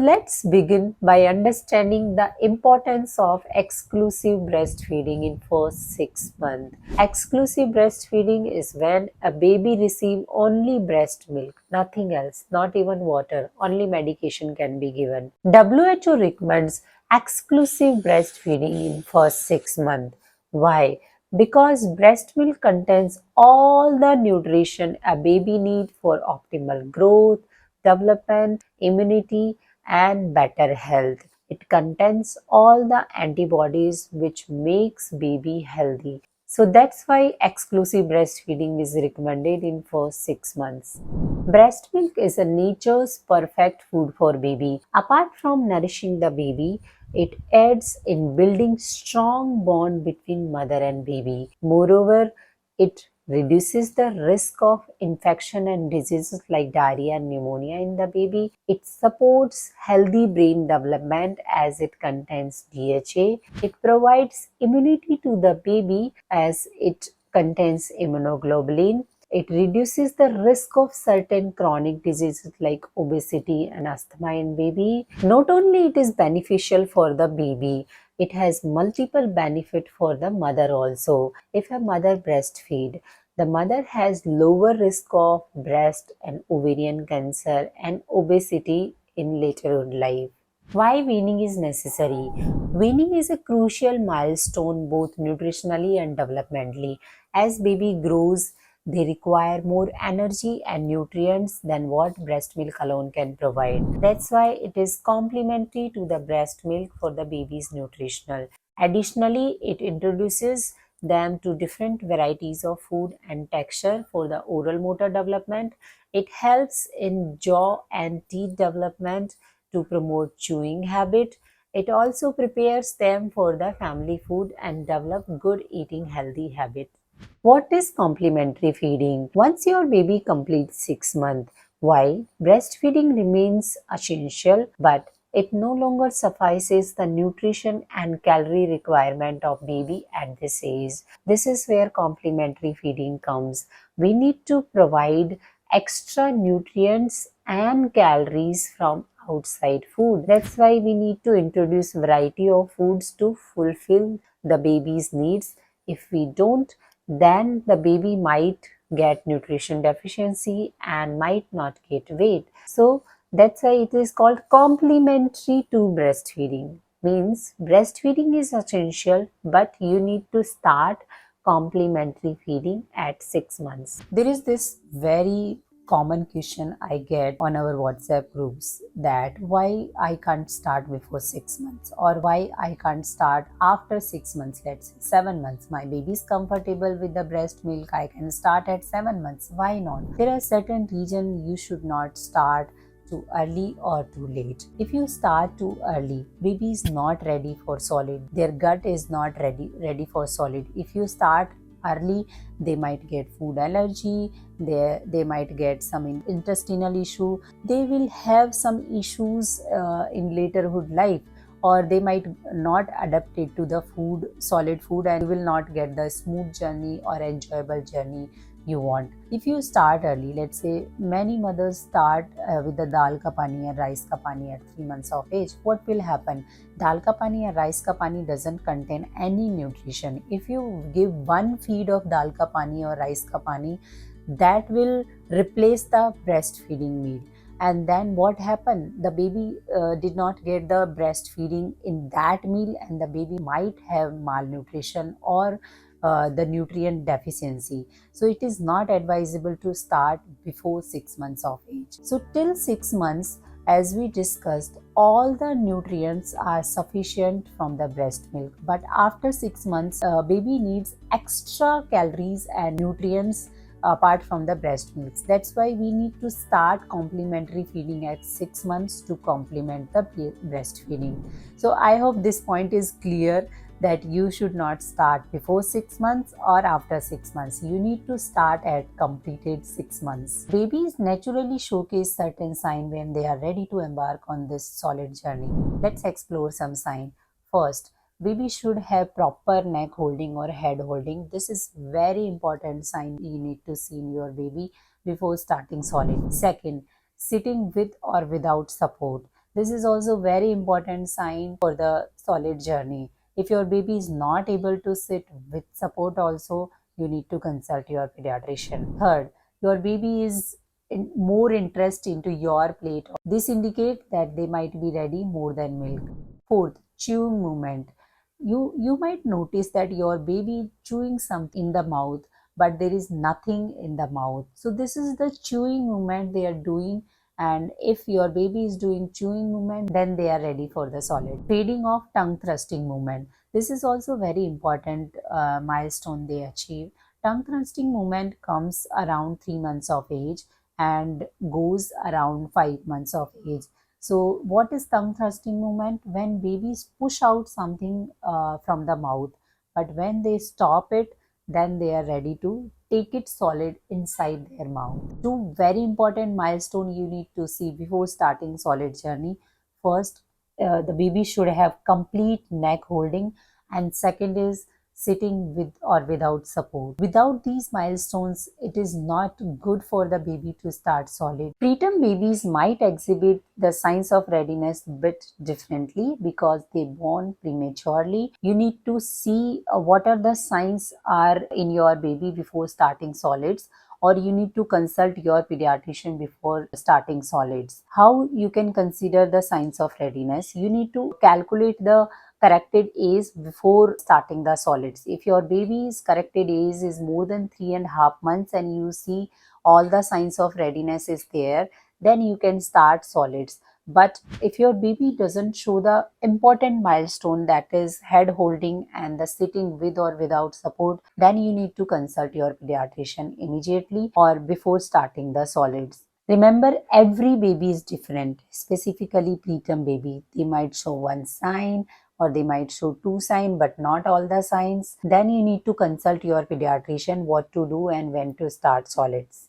Let's begin by understanding the importance of exclusive breastfeeding in first 6 months. Exclusive breastfeeding is when a baby receives only breast milk, nothing else, not even water, only medication can be given. WHO recommends exclusive breastfeeding in first 6 months. Why? Because breast milk contains all the nutrition a baby needs for optimal growth, development, immunity, and better health. It contains all the antibodies which makes baby healthy. So that's why exclusive breastfeeding is recommended in first 6 months. Breast milk is a nature's perfect food for baby. Apart from nourishing the baby, it aids in building strong bond between mother and baby. Moreover, it reduces the risk of infection and diseases like diarrhea and pneumonia in the baby. It supports healthy brain development as it contains DHA. It provides immunity to the baby as it contains immunoglobulin. It reduces the risk of certain chronic diseases like obesity and asthma in baby. Not only it is beneficial for the baby, it has multiple benefit for the mother also. If a mother breastfeed, the mother has lower risk of breast and ovarian cancer and obesity in later life. Why weaning is necessary? Weaning is a crucial milestone both nutritionally and developmentally. As baby grows, they require more energy and nutrients than what breast milk alone can provide. That's why it is complementary to the breast milk for the baby's nutritional. Additionally, it introduces them to different varieties of food and texture for the oral motor development. It helps in jaw and teeth development to promote chewing habit. It also prepares them for the family food and develop good eating healthy habit. What is complementary feeding? Once your baby completes 6 months, while breastfeeding remains essential, but it no longer suffices the nutrition and calorie requirement of baby at this age. This is where complementary feeding comes. We need to provide extra nutrients and calories from outside food. That's why we need to introduce variety of foods to fulfill the baby's needs. If we don't, then the baby might get nutrition deficiency and might not get weight. So that's why it is called complementary to breastfeeding. Means breastfeeding is essential, but you need to start complementary feeding at 6 months. There is this very common question I get on our WhatsApp groups that why I can't start before 6 months or why I can't start after 6 months, let's say 7 months. My baby is comfortable with the breast milk. I can start at 7 months. Why not? There are certain reasons you should not start too early or too late. If you start too early, baby is not ready for solid. Their gut is not ready for solid. If you start early, they might get food allergy, they might get some intestinal issue, they will have some issues in laterhood life, or they might not adapt it to the food, solid food, and you will not get the smooth journey or enjoyable journey you want. If you start early, let's say many mothers start with the dal ka pani and rice ka pani at 3 months of age, what will happen? Dal ka pani and rice ka pani doesn't contain any nutrition. If you give one feed of dal ka pani or rice ka pani, that will replace the breastfeeding meal. And then what happened? The baby did not get the breastfeeding in that meal, and the baby might have malnutrition or the nutrient deficiency. So it is not advisable to start before 6 months of age. So till 6 months, as we discussed, all the nutrients are sufficient from the breast milk. But after 6 months, baby needs extra calories and nutrients apart from the breast milk. That's why we need to start complementary feeding at 6 months to complement the breastfeeding. So I hope this point is clear that you should not start before 6 months or after 6 months. You need to start at completed 6 months. Babies naturally showcase certain signs when they are ready to embark on this solid journey. Let's explore some signs. First, baby should have proper neck holding or head holding. This is very important sign you need to see in your baby before starting solid. Second, sitting with or without support. This is also very important sign for the solid journey. If your baby is not able to sit with support also, you need to consult your pediatrician. Third, your baby is more interest into your plate. This indicates that they might be ready more than milk. Fourth, chewing movement. You might notice that your baby chewing something in the mouth, but there is nothing in the mouth. So this is the chewing movement they are doing, and if your baby is doing chewing movement, then they are ready for the solid. Fading of tongue thrusting movement. This is also very important milestone they achieve. Tongue thrusting movement comes around 3 months of age and goes around 5 months of age. So, what is tongue thrusting movement? When babies push out something from the mouth, but when they stop it, then they are ready to take it solid inside their mouth. Two very important milestone you need to see before starting solid journey. First, the baby should have complete neck holding, and second is sitting with or without support. Without these milestones, it is not good for the baby to start solid. Preterm babies might exhibit the signs of readiness a bit differently because they born prematurely. You need to see what are the signs are in your baby before starting solids, or you need to consult your pediatrician before starting solids. How you can consider the signs of readiness? You need to calculate the corrected age before starting the solids. If your baby's corrected age is more than 3.5 months and you see all the signs of readiness is there, then you can start solids. But if your baby doesn't show the important milestone, that is head holding and the sitting with or without support, then you need to consult your pediatrician immediately or before starting the solids. Remember, every baby is different, specifically preterm baby. They might show one sign or they might show two signs but not all the signs. Then you need to consult your pediatrician what to do and when to start solids.